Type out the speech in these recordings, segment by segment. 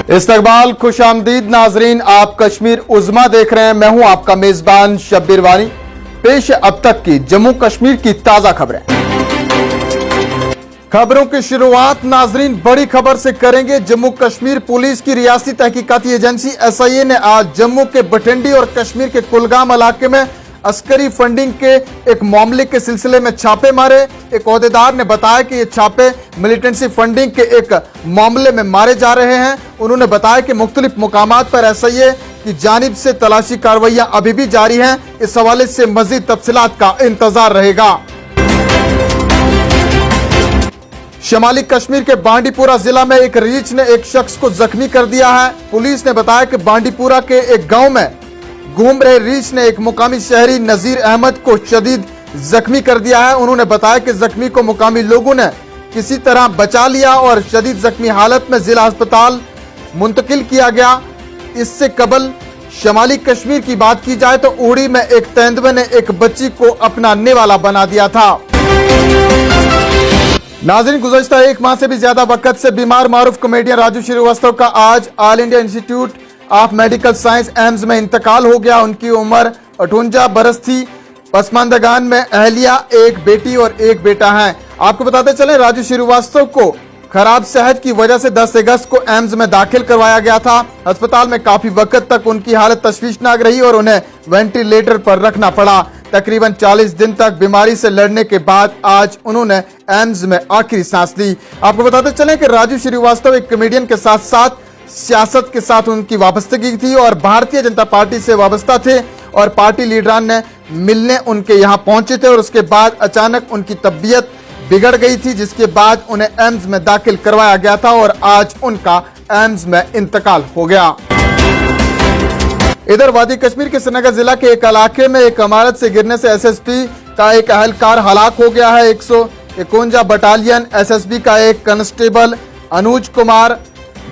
इस्तकबाल खुशामदीद नाजरीन, आप कश्मीर उज़्मा देख रहे हैं। मैं हूं आपका मेजबान शब्बीर वानी। पेश है अब तक की जम्मू कश्मीर की ताजा खबरें। खबरों की शुरुआत नाजरीन बड़ी खबर से करेंगे। जम्मू कश्मीर पुलिस की रियासती तहकीकाती एजेंसी SIA ने आज जम्मू के बठिंडी और कश्मीर के कुलगाम इलाके में अस्करी फंडिंग के एक मामले के सिलसिले में छापे मारे। एक ओहदेदार ने बताया कि ये छापे मिलिटेंसी फंडिंग के एक मामले में मारे जा रहे हैं। उन्होंने बताया कि मुख्तलिफ मुकामात पर SIA की जानिब से तलाशी कार्रवाइयां अभी भी जारी हैं। इस हवाले से मजीद तफसीलात का इंतजार रहेगा। शमाली कश्मीर के बांडीपुरा जिला में एक रीछ ने एक शख्स को जख्मी कर दिया है। पुलिस ने बताया कि बांडीपुरा के एक गांव में घूम रहे रीछ ने एक मुकामी शहरी नजीर अहमद को शदीद जख्मी कर दिया है। उन्होंने बताया कि जख्मी को मुकामी लोगों ने किसी तरह बचा लिया और शदीद जख्मी हालत में जिला अस्पताल मुंतकिल किया गया। इससे कबल शमाली कश्मीर की बात की जाए तो उड़ी में एक तेंदुए ने एक बच्ची को अपना निवाला बना दिया था। नाज़रीन, गुज़श्ता एक माह से भी ज्यादा वक्त से बीमार मारूफ कॉमेडियन राजू श्रीवास्तव का आज all India institute of medical science AIIMS में इंतकाल हो गया। उनकी उम्र 58 बरस थी। पसमानदगान में अहलिया, एक बेटी और एक बेटा है। आपको बताते चले, राजू श्रीवास्तव को खराब सेहत की वजह से 10 अगस्त को एम्स में दाखिल करवाया गया था। अस्पताल में काफी वक्त तक उनकी हालत तशवीशनाक रही और उन्हें वेंटिलेटर पर रखना पड़ा। तकरीबन 40 दिन तक बीमारी से लड़ने के बाद आज उन्होंने एम्स में आखिरी सांस ली। आपको बताते चले कि राजू श्रीवास्तव एक कॉमेडियन के साथ साथ सियासत के साथ उनकी वाबस्तगी थी और भारतीय जनता पार्टी से वाबस्ता थे और पार्टी लीडरान ने मिलने उनके यहाँ पहुंचे थे और उसके बाद अचानक उनकी तबीयत बिगड़ गई थी, जिसके बाद उन्हें एम्स में दाखिल करवाया गया था और आज उनका एम्स में इंतकाल हो गया। इधर वादी कश्मीर के श्रीनगर जिला के एक इलाके में एक इमारत से गिरने से SSP का एक अहलकार हलाक हो गया है। 151 बटालियन SSB का एक constable Anuj Kumar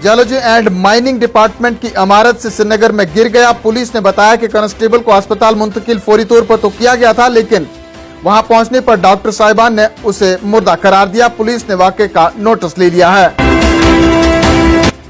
geology and mining department की इमारत से श्रीनगर में गिर गया। पुलिस ने बताया कि कांस्टेबल को अस्पताल मुंतकिल फौरी तौर पर तो किया गया था, लेकिन वहां पहुंचने पर डॉक्टर साहिबान ने उसे मुर्दा करार दिया। पुलिस ने वाकये का नोटिस ले लिया है।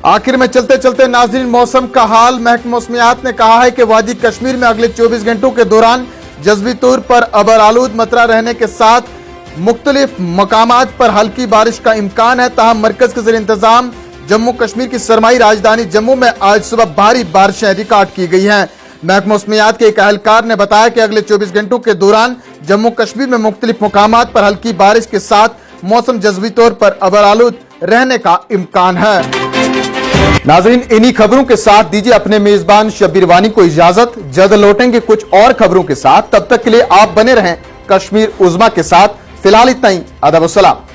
आखिर में चलते चलते नाज़रीन मौसम का हाल। महकमा मौसमियात ने कहा है कि वादी कश्मीर में अगले 24 घंटों के दौरान जज़वी तौर पर अबर आलूद मतरा रहने के साथ मुख्तलिफ मकामात पर हल्की बारिश का इम्कान है। ताहम मरकज के ज़ेर इंतजाम जम्मू कश्मीर की सरमाई राजधानी जम्मू में आज सुबह भारी बारिशें रिकॉर्ड की गई हैं। महकमा मौसमियात के एक अहलकार ने बताया कि अगले 24 घंटों के दौरान जम्मू कश्मीर में मुख्तलिफ मकामात पर हल्की बारिश के साथ मौसम जज़वी तौर पर अबर आलूद रहने का इम्कान है। नाज़रीन, इन्हीं खबरों के साथ दीजिए अपने मेजबान शब्बीर वानी को इजाजत। जल्द लौटेंगे कुछ और खबरों के साथ। तब तक के लिए आप बने रहें कश्मीर उज़्मा के साथ। फिलहाल इतना ही। अदब व सलाम।